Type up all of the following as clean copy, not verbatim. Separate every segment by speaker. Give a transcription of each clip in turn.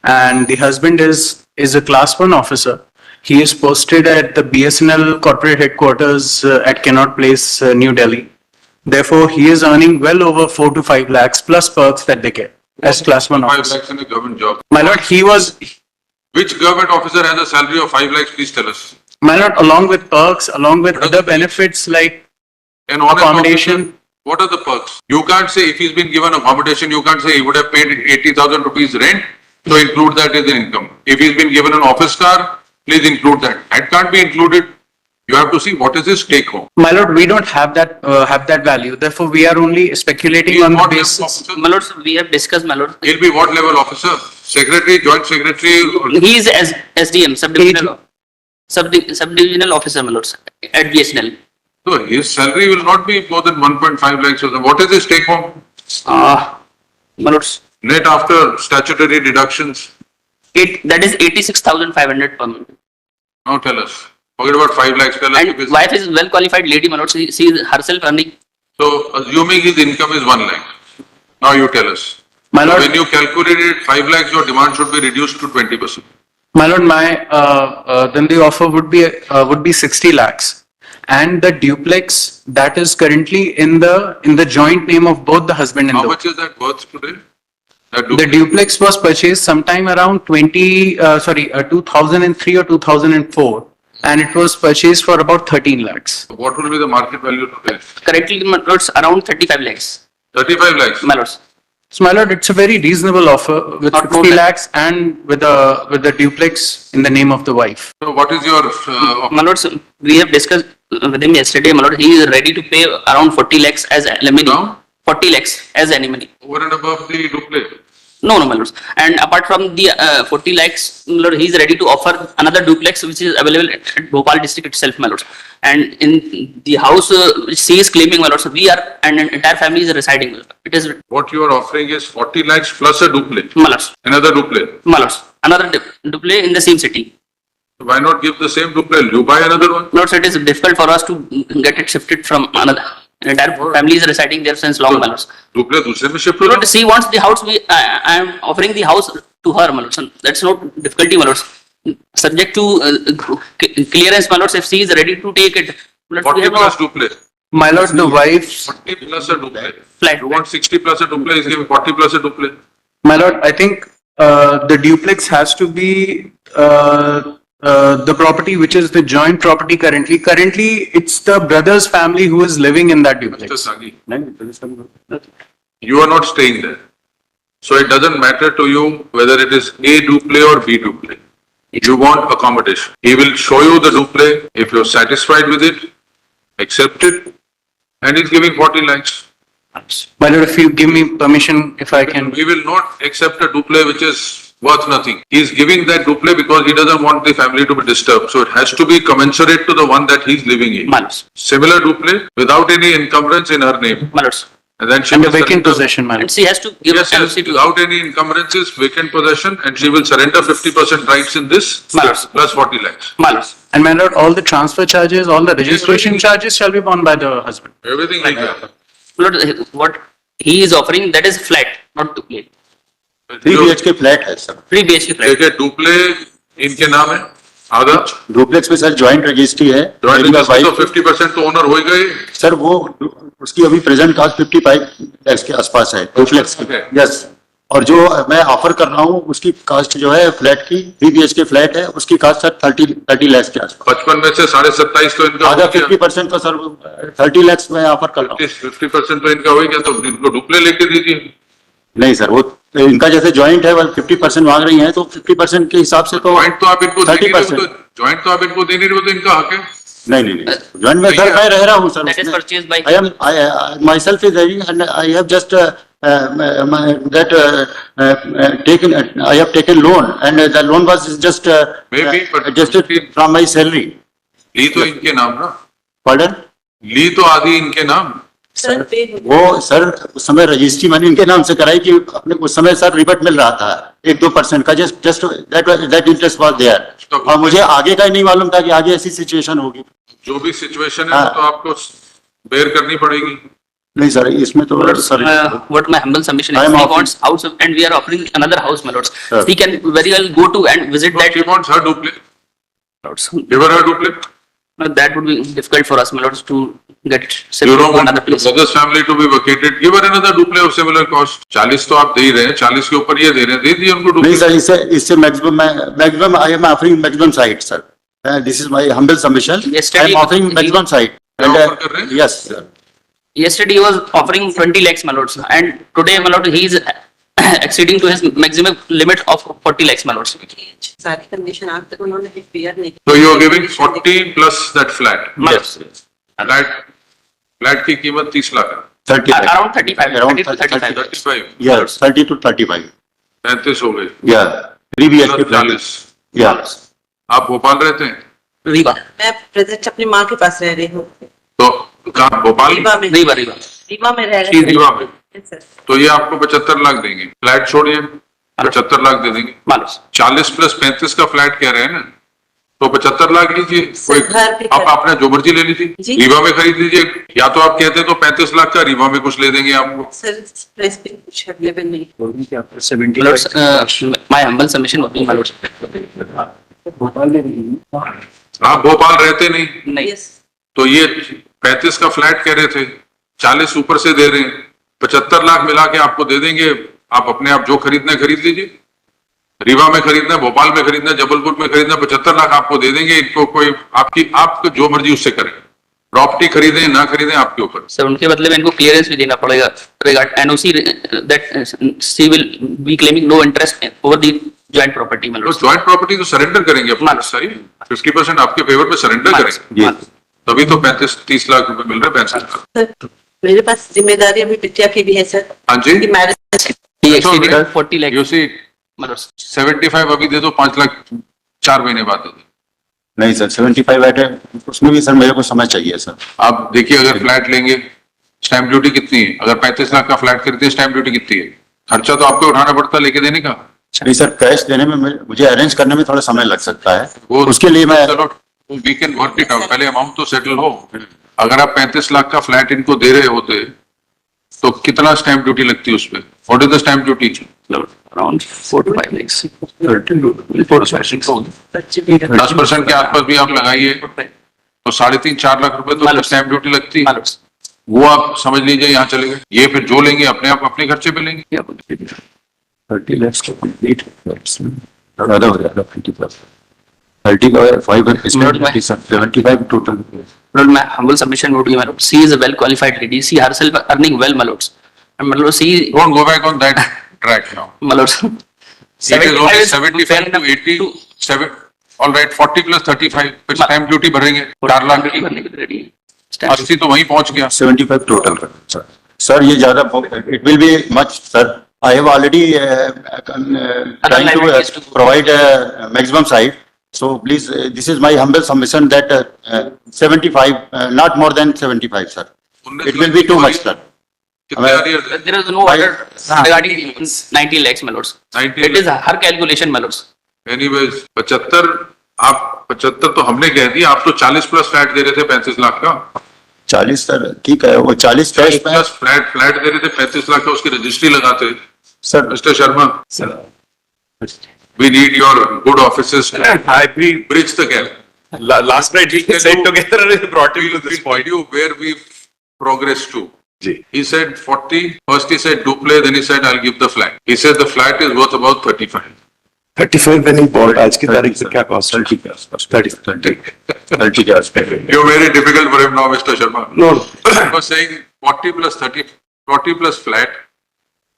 Speaker 1: and the husband is a class 1 officer. He is posted at the BSNL corporate headquarters at Connaught Place, New Delhi. Therefore, he is earning well over 4 to 5 lakhs plus perks that they get as class 1
Speaker 2: 5
Speaker 1: officer.
Speaker 2: lakhs in a government job.
Speaker 1: My lord, he was,
Speaker 2: Which government officer has a salary of 5 lakhs? Please tell us.
Speaker 1: my lord, along with perks, along with other benefits like
Speaker 2: An honest
Speaker 1: accommodation.
Speaker 2: officer, what are the perks? You can't say if he's been given accommodation, you can't say he would have paid 80,000 rupees rent, so include that as an income. If he's been given an office car, please include that. That can't be included. You have to see what is his take home.
Speaker 1: My lord, we don't have that value. Therefore, we are only speculating
Speaker 2: He is
Speaker 1: on the
Speaker 2: what level
Speaker 1: basis.
Speaker 2: officer?
Speaker 3: My lord, we have discussed, my lord.
Speaker 2: He'll be what level officer? Secretary, joint secretary?
Speaker 3: He is SDM, subdivisional officer, my lord, at BSNL.
Speaker 2: So his salary will not be more than 1.5 lakhs. or something. What is his take home?
Speaker 3: My lord,
Speaker 2: Net after statutory deductions?
Speaker 3: that is 86,500 per month.
Speaker 2: Now tell us. Forget about 5 lakhs. Tell us if
Speaker 3: And
Speaker 2: his-
Speaker 3: wife is well qualified lady, my lord. She is herself earning.
Speaker 2: So assuming his income is 1 lakh. Now you tell us.
Speaker 1: My lord,
Speaker 2: When you calculate it, 5 lakhs, your demand should be reduced to 20%.
Speaker 1: my lord, then the offer would be 60 lakhs. And the duplex that is currently in the joint name of both the husband and
Speaker 2: How
Speaker 1: the
Speaker 2: much is that worth today? That
Speaker 1: The duplex was purchased sometime around 2003 or 2004, and it was purchased for about 13 lakhs.
Speaker 2: What will be the market value today?
Speaker 3: Currently, my lord, around 35 lakhs.
Speaker 2: 35 lakhs.
Speaker 3: My lord.
Speaker 1: So, my lord, it's a very reasonable offer with
Speaker 3: Not
Speaker 1: 50
Speaker 3: more than-
Speaker 1: lakhs and with the duplex in the name of the wife.
Speaker 2: So what is your
Speaker 3: My lord, we have discussed with him yesterday, my lord. He is ready to pay around 40 lakhs as alimony.
Speaker 2: Now?
Speaker 3: 40 lakhs as alimony.
Speaker 2: over and above the duplex?
Speaker 3: No, my lords. And apart from the 40 lakhs, my lord, he is ready to offer another duplex which is available at Bhopal district itself, my lords. And in the house which she is claiming, my lords, we are and an entire family is residing. It is,
Speaker 2: What you are offering is 40 lakhs plus a duplex.
Speaker 3: my lords,
Speaker 2: Another duplex.
Speaker 3: my lords, another duplex in the same city.
Speaker 2: Why not give the same duplex? You buy another one.
Speaker 3: Lords, it is difficult for us to get it shifted from another. An entire family is residing there since long, my lords.
Speaker 2: Duplex दूसरे में shift हो
Speaker 3: Lord,
Speaker 2: जाओ.
Speaker 3: she wants the house. I am offering the house to her, my lords. That's not difficulty, my lords. Subject to clearance, my lords. If she is ready to take it, my lords, we
Speaker 2: 40
Speaker 3: have
Speaker 2: plus
Speaker 3: no
Speaker 2: duplex.
Speaker 1: My lord, the wife's
Speaker 2: 40 plus a duplex.
Speaker 3: flat.
Speaker 2: You want 60 plus a duplex, he's giving 40 plus a duplex.
Speaker 1: My lord, I think the duplex has to be the property which is the joint property currently. Currently, it's the brother's family who is living in that
Speaker 2: Mr.
Speaker 1: duplex.
Speaker 2: Sagi, you are not staying there. So it doesn't matter to you whether it is A duplex or B duplex. You want accommodation. He will show you the duplex. If you're satisfied with it, accept it. And he's giving 40 lakhs.
Speaker 1: My lord, if you give me permission, if I can.
Speaker 2: We will not accept a duplex which is worth nothing. He's giving that duplex because he doesn't want the family to be disturbed. So it has to be commensurate to the one that he's living in.
Speaker 3: My lords,
Speaker 2: Similar duplex without any encumbrance in her name.
Speaker 3: my lords.
Speaker 2: And then she
Speaker 1: Under
Speaker 2: will
Speaker 1: vacant
Speaker 2: surrender-
Speaker 1: possession, my
Speaker 3: And
Speaker 1: lord.
Speaker 3: she has to give
Speaker 2: Yes, yes,
Speaker 3: LC to
Speaker 2: without any encumbrances, vacant possession, and she will surrender 50% rights in this
Speaker 3: Malas.
Speaker 2: plus 40 lakhs.
Speaker 3: my lords.
Speaker 1: And my lord, all the transfer charges, all the registration charges shall be borne by the husband.
Speaker 2: Everything like that.
Speaker 3: Lord, what he is offering, that is flat, not duplex.
Speaker 4: 3 BHK flat है sir
Speaker 3: 3 BHK flat.
Speaker 2: देखिए Dupleix इनके नाम है आधा
Speaker 4: duplex में sir joint registry है
Speaker 2: joint
Speaker 4: मेरी
Speaker 2: registry तो
Speaker 4: वाइफ
Speaker 2: 50% तो ओनर हो ही गए
Speaker 4: सर वो उसकी अभी प्रेजेंट कास्ट 55 लैक्स के आसपास है डुप्लेक्स की
Speaker 2: Okay.
Speaker 4: यस और जो मैं ऑफर कर रहा हूँ उसकी कास्ट जो है फ्लैट की 3 BHK फ्लैट है उसकी कास्ट सर 30 लैक्स के आसपास
Speaker 2: 55 में से 27.5 तो इनका
Speaker 4: आधा 50% तो सर 30 लैक्स में ऑफर कर रहा हूँ
Speaker 2: 50% तो इनका हो ही गया तो इनको डुप्ले लेके दीजिए
Speaker 4: नहीं सर वो इनका जैसे ज्वाइंट है वो 50% मांग रही है तो 50% के हिसाब से तो
Speaker 2: ज्वाइंट तो आप इनको दे नहीं रहे हो
Speaker 4: 30%।
Speaker 2: तो ज्वाइंट तो आप इनको दे नहीं रहे हो तो इनका हक है
Speaker 4: नहीं ज्वाइंट में सर मैं रह रहा हूँ sir
Speaker 3: That is purchased by-
Speaker 4: I myself is having and I have just I have taken loan and the loan was just
Speaker 2: Maybe, but-
Speaker 4: adjusted from my salary.
Speaker 2: ली तो इनके नाम ना
Speaker 4: Pardon?
Speaker 2: ली तो आधी इनके नाम
Speaker 4: वो सर उस समय रजिस्ट्री मैंने इनके नाम से कराई कि अपने उस समय सर रिबट मिल रहा था 1-2% का just that interest was there और मुझे आगे का ही नहीं मालूम था कि आगे ऐसी सिचुएशन होगी
Speaker 2: जो भी सिचुएशन है
Speaker 4: हाँ।
Speaker 2: वो तो आपको बेयर करनी पड़ेगी
Speaker 4: नहीं सर, इसमें तो sir
Speaker 3: What my humble submission
Speaker 4: I
Speaker 3: is,
Speaker 4: am
Speaker 3: he
Speaker 4: offering-
Speaker 3: wants house and we are offering another house, my lords.
Speaker 4: Sir.
Speaker 3: He can very well go to and visit
Speaker 2: So
Speaker 3: that,
Speaker 2: she wants her duplex.
Speaker 3: lords.
Speaker 2: Give her her duplex.
Speaker 3: That would be difficult for us, my lords, to get
Speaker 2: You
Speaker 3: settled
Speaker 2: don't
Speaker 3: to
Speaker 2: want
Speaker 3: another
Speaker 2: the
Speaker 3: place.
Speaker 2: brother's family to be vacated. Give her another duplex of similar cost. 40 तो आप दे ही रहे हैं, 40 के ऊपर ये दे रहे हैं, दे दिए उनको
Speaker 4: नहीं
Speaker 2: duplex.
Speaker 4: सर, इससे maximum I am offering maximum site sir. This is my humble submission.
Speaker 3: Yesterday
Speaker 4: I am offering
Speaker 3: he-
Speaker 4: maximum site.
Speaker 2: क्या offer कर रहे हैं?
Speaker 4: Yes sir.
Speaker 3: Yesterday he was offering 20 lakhs, my lords, and today, my lord, he is exceeding to his maximum limit of 40 lakhs, my lords.
Speaker 5: सारी condition आज तक उन्होंने clear नहीं
Speaker 2: So you are giving 40 plus that flat.
Speaker 3: My lords.
Speaker 2: Flat की कीमत 30 लाख है.
Speaker 4: 30
Speaker 3: Around 35,
Speaker 4: Around
Speaker 3: 30 to 35.
Speaker 2: 35.
Speaker 4: Yes, 30 to 35.
Speaker 2: 35 हो गए.
Speaker 4: Yeah. 3 BHK flat.
Speaker 2: 40.
Speaker 4: Yeah.
Speaker 2: आप भोपाल रहते हैं?
Speaker 3: Riva,
Speaker 5: मैं प्रेजेंट अपनी माँ के पास रह रही हूँ
Speaker 2: तो कहाँ भोपाल?
Speaker 5: रीवा में.
Speaker 3: Riva, Riva.
Speaker 5: रीवा में रह
Speaker 2: की
Speaker 5: रही
Speaker 2: रीवा में.
Speaker 5: हूँ सर.
Speaker 2: तो ये आपको 75 लाख देंगे. फ्लैट छोड़िए, 75 लाख दे देंगे.
Speaker 3: My lords.
Speaker 2: 40 प्लस 35 का फ्लैट कह रहे हैं ना, तो 75 लाख लीजिए. कोई
Speaker 5: घर पे
Speaker 2: आप आपने जो मर्जी ले लीजिए.
Speaker 5: जी.
Speaker 2: रीवा में खरीद लीजिए, या तो आप कहते हैं तो 35 लाख का रीवा में कुछ ले देंगे आपको.
Speaker 5: सर प्रेस पे कुछ अवेलेबल नहीं.
Speaker 3: My lords, my humble submission would be, my lords.
Speaker 2: आप भोपाल रहते नहीं,
Speaker 3: नहीं,
Speaker 5: यस
Speaker 2: तो ये 35 का फ्लैट कह रहे थे, 40 ऊपर से दे रहे हैं, 75 लाख मिला के आपको दे देंगे. आप अपने आप जो खरीदना है खरीद लीजिए. रीवा में खरीदना है, भोपाल में खरीदना है, जबलपुर में खरीदना है, 75 लाख आपको दे देंगे. इनको कोई आपको जो मर्जी उससे करें. प्रॉपर्टी खरीदें ना खरीदें आपके ऊपर.
Speaker 3: सर उनके बदले में इनको क्लियरेंस भी देना पड़ेगा regard NOC that she will be claiming no interest over the joint property, my
Speaker 2: तो
Speaker 3: lords.
Speaker 2: ज्वाइंट प्रॉपर्टी तो सरेंडर करेंगे अपना सारी. 50% आपके फेवर में सरेंडर
Speaker 3: My
Speaker 2: करेंगे.
Speaker 3: lords, my lords.
Speaker 2: तभी तो 35-30 लाख रुपए मिल रहे हैं. 65 लाख.
Speaker 5: सर मेरे पास जिम्मेदारी अभी बिटिया की भी है सर.
Speaker 2: हाँ जी.
Speaker 5: कि marriage
Speaker 3: He
Speaker 2: That's all
Speaker 3: exceeded
Speaker 2: right.
Speaker 3: 40 lakhs,
Speaker 2: You see,
Speaker 3: my lords.
Speaker 2: 75 अभी दे दो, 5 लाख 4 महीने बाद दे दो.
Speaker 4: नहीं सर, 75 है, उसमें भी सर मेरे को समय चाहिए सर.
Speaker 2: आप देखिए, अगर फ्लैट लेंगे, स्टैंप ड्यूटी कितनी है? अगर 35 लाख का फ्लैट खरीदते हैं, स्टैंप ड्यूटी कितनी है? खर्चा तो आपको उठाना पड़ता है लेके देने का.
Speaker 4: नहीं सर, कैश देने में मुझे अरेंज करने में थोड़ा समय लग सकता है.
Speaker 2: वो
Speaker 4: उसके लिए मैं
Speaker 2: चलो we can work it out. पहले अमाउंट तो सेटल हो. अगर आप 35 लाख का फ्लैट इनको दे रहे होते तो कितना स्टैंप ड्यूटी लगती है उस पर? What is the stamp duty?
Speaker 3: Around 4 to 5 lakhs.
Speaker 2: 4 to 5. 10% के आसपास भी आप लगाइए तो 3.5-4 लाख रुपए तो स्टैंप ड्यूटी लगती
Speaker 3: My
Speaker 2: है.
Speaker 3: lords.
Speaker 2: वो आप समझ लीजिए यहाँ चले गए. ये फिर जो लेंगे अपने आप अपने खर्चे पे लेंगे.
Speaker 3: Yeah.
Speaker 6: 30 lakhs to complete. Rather, 50 plus. 30 का 5 and
Speaker 3: Lord, my-
Speaker 6: 75 total.
Speaker 3: Lord, my humble submission would be, my lord, she is a well qualified lady. She herself earning well, my lords. And my lord, she,
Speaker 2: Don't go back on that track now.
Speaker 3: my lords.
Speaker 2: It is only
Speaker 3: fair
Speaker 2: 75 to
Speaker 3: enough
Speaker 2: 80,
Speaker 3: to-
Speaker 2: 7, all right, 40 plus 35, फिर stamp duty भरेंगे 4 लाख की.
Speaker 3: करने के लिए ready है. Stamp
Speaker 2: 80 तो वहीं पहुंच गया.
Speaker 4: 75 टोटल सर. सर ये ज्यादा it will be much sir. I have already trying to
Speaker 3: liabilities to-
Speaker 4: provide maximum site. So please, this is my humble submission that 75, not more than 75, sir. It will be too much, sir.
Speaker 2: कितने आ रही है?
Speaker 3: There is no order regarding 90 lakhs, my lords.
Speaker 2: 90
Speaker 3: It is her calculation, my lords.
Speaker 2: Anyways, 75, आप 75 तो हमने कह दिया. आप तो 40 प्लस फ्लैट दे रहे थे 35 लाख का.
Speaker 4: 40 सर ठीक है, वो 40 कैश में
Speaker 2: प्लस फ्लैट दे रहे थे 35 लाख का, उसकी रजिस्ट्री लगाते.
Speaker 4: Sir.
Speaker 2: Mister Sharma, we need your good offices to
Speaker 7: I agree.
Speaker 2: bridge the gap.
Speaker 7: Last night he said together and he brought you to this
Speaker 2: We'll
Speaker 7: point.
Speaker 2: tell you where we've progressed to.
Speaker 7: Ji.
Speaker 2: He said 40, first he said duple, then he said I'll give the flat. He said the flat is worth about 35.
Speaker 7: 35 when he bought. आज की तारीख से क्या cost?
Speaker 4: 30 के आसपास.
Speaker 7: 30.
Speaker 4: 30 के आसपास.
Speaker 2: You're very difficult for him now, Mr. Sharma.
Speaker 7: No.
Speaker 2: I was saying 40 plus 30, 40 plus flat.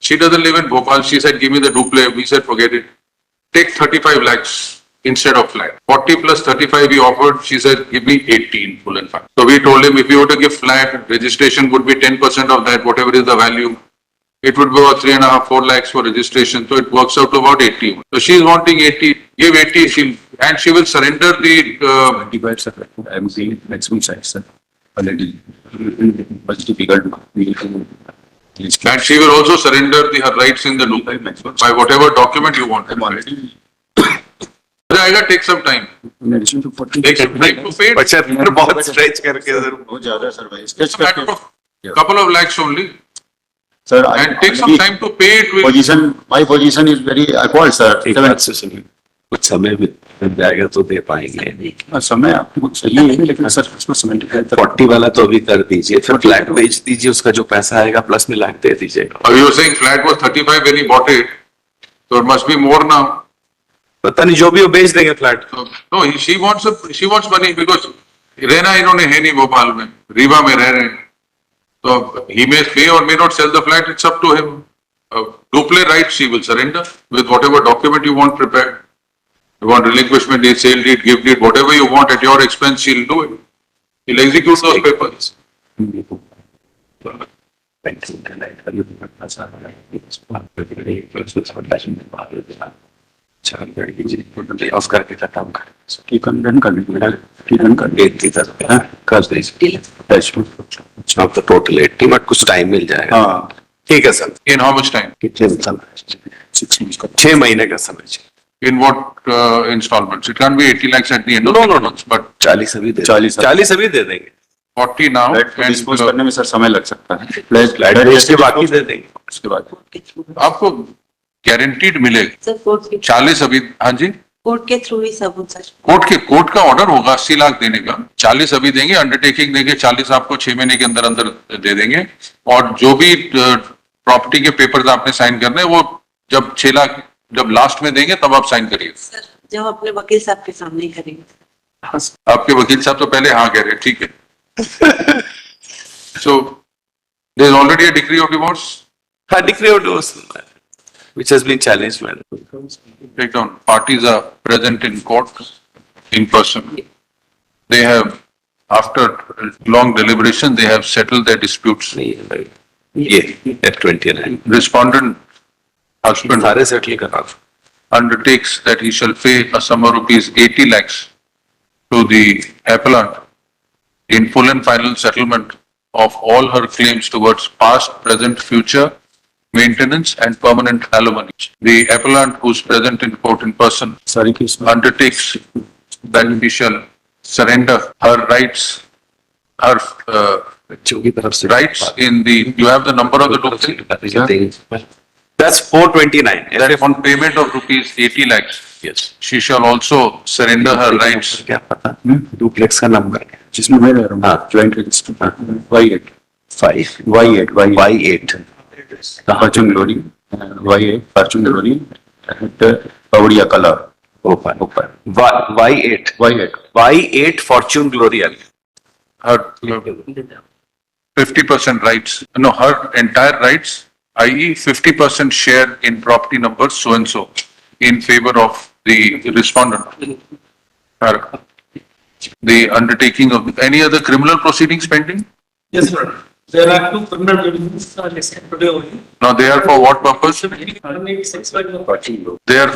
Speaker 2: She doesn't live in Bhopal. She said, give me the duple. We said, forget it. Take 35 lakhs instead of flat. 40 plus 35 he offered. She said, give me 18 full and final. So we told him if you were to give flat, registration would be 10% of that, whatever is the value. It would be about 3.5-4 lakhs for registration. So it works out to about 80. So she is wanting 80. Give 80. And she will surrender the,
Speaker 6: 25 sir. I am saying maximum size sir. Already. Much difficult.
Speaker 2: and she will also surrender her rights in the duple by whatever document you want.
Speaker 6: I'm already
Speaker 2: जाएगा, take some time.
Speaker 6: in addition to 40.
Speaker 2: Take some time to pay it.
Speaker 7: 75 बहुत stretch करके sir.
Speaker 4: बहुत ज्यादा sir भाई. Sketch
Speaker 2: It's a matter
Speaker 4: करके.
Speaker 2: of couple of lakhs only,
Speaker 4: Sir,
Speaker 2: and take some time to pay it with.
Speaker 4: My position is very awkward, sir.
Speaker 6: एक बात से सुनिए, कुछ समय में मिल जाएगा तो दे पाएंगे।
Speaker 4: समय आपको चाहिए ही, लेकिन सर उसमें समय
Speaker 6: 40 वाला तो अभी कर दीजिए, फिर फ्लैट बेच दीजिए, उसका जो पैसा आएगा प्लस में लाख दे दीजिएगा।
Speaker 2: You were saying flat was 35 when he bought it, so it must be more now.
Speaker 6: पता नहीं, जो भी वो बेच देंगे flat.
Speaker 2: So, no, she wants money because रहना इन्होंने है नहीं भोपाल में, रीवा में रह रहे हैं। So he may or may not sell the flat, it's up to him. Duple rights he will surrender with whatever document you want prepared. You want relinquishment deed, sale deed, gift deed, whatever you want at your expense, he'll do it. He'll execute those papers.
Speaker 6: Of करके खत्म कर
Speaker 4: ठीक run कर लीजिए, ठीक run कर
Speaker 6: दीजिए, कर दीजिए। अब तो टोटल 80, बट कुछ टाइम मिल जाएगा।
Speaker 4: हाँ,
Speaker 6: ठीक है sir.
Speaker 2: In how much time?
Speaker 6: कितने समय? 6 महीने का समय चाहिए।
Speaker 2: In what installments? It can't be 80 lakhs at the end of
Speaker 6: No,
Speaker 2: the
Speaker 6: no, no.
Speaker 2: month, but
Speaker 6: 40 अभी दे
Speaker 4: 40
Speaker 6: अभी दे देंगे।
Speaker 2: 40 now.
Speaker 4: फ्लैट को
Speaker 2: And
Speaker 4: डिस्पोज करने में सर समय लग सकता है।
Speaker 6: फ्लैट बेच के बाकी दे देंगे।
Speaker 4: उसके बाद
Speaker 2: आपको गारंटीड मिलेगा।
Speaker 5: सर कोर्ट के
Speaker 2: 40 अभी, हाँ जी,
Speaker 5: कोर्ट के थ्रू ही सब सर।
Speaker 2: कोर्ट का ऑर्डर होगा 80 लाख देने का, 40 अभी देंगे, अंडरटेकिंग देंगे, 40 आपको 6 महीने के अंदर अंदर दे देंगे। और जो भी प्रॉपर्टी के पेपर्स आपने साइन करने हैं, वो जब 6 लाख जब लास्ट में देंगे तब आप साइन करिए।
Speaker 5: सर जब अपने वकील साहब के सामने ही करेंगे।
Speaker 2: आपके वकील साहब तो पहले हाँ कह रहे हैं, ठीक है। So there is already a decree of divorce.
Speaker 6: हाँ, decree of divorce, which has been challenged, man.
Speaker 2: Take down. Parties are present in court in person. They have, after long deliberation, they have settled their disputes.
Speaker 6: ये at 29
Speaker 2: Respondent husband
Speaker 6: सारे settle करा।
Speaker 2: undertakes that he shall pay a sum of rupees 80 lakhs to the appellant in full and final settlement of all her claims towards past, present, future maintenance and permanent alimony. The appellant, who is present in court in person,
Speaker 4: सारी case में
Speaker 2: undertakes that he shall surrender her rights, her
Speaker 6: बच्चों की तरफ से
Speaker 2: rights in the, you have the number of the document?
Speaker 6: That's 429.
Speaker 2: That on payment of rupees 80 lakhs,
Speaker 6: Yes.
Speaker 2: she shall also surrender her rights.
Speaker 6: क्या पता? Duplex का number
Speaker 4: जिसमें मैं रह रहा हूँ,
Speaker 6: हाँ।
Speaker 4: Joint register Y8
Speaker 6: 5 Y8
Speaker 4: Fortune glory Y8 Fortune glory Pawariya colour
Speaker 6: ऊपर
Speaker 4: ऊपर
Speaker 6: Y8 Y8 फॉर्च्यून ग्लोरी आ गया।
Speaker 2: Her 50% rights, no, her entire rights, i.e. 50% share in property number so and so in favor of the respondent. Her, the undertaking of any other criminal proceedings pending?
Speaker 8: Yes, sir. There are 2 criminal proceedings listed today only.
Speaker 2: Now they are for what purpose?
Speaker 8: 186 by the
Speaker 2: They are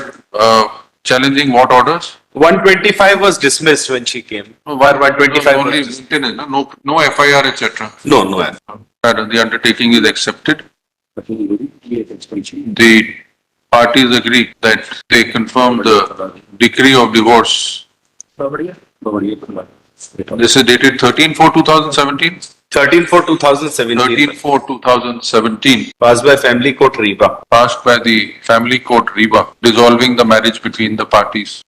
Speaker 2: challenging what orders?
Speaker 6: 125 was dismissed when she came. 125
Speaker 2: Only
Speaker 6: was dismissed.
Speaker 2: maintenance, no FIR, etc.
Speaker 6: No, no.
Speaker 2: The undertaking is accepted. The parties agree that they confirm the decree of divorce. This is dated 13/4/2017.
Speaker 6: 13/4/2017.
Speaker 2: 13/4/2017,
Speaker 6: Passed by Family Court Reba.
Speaker 2: passed by the Family Court Reba, dissolving the marriage between the parties.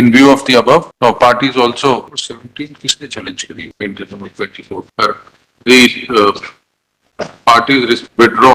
Speaker 2: In view of the above, now parties also 17 किसने challenge करी? 24. The parties withdraw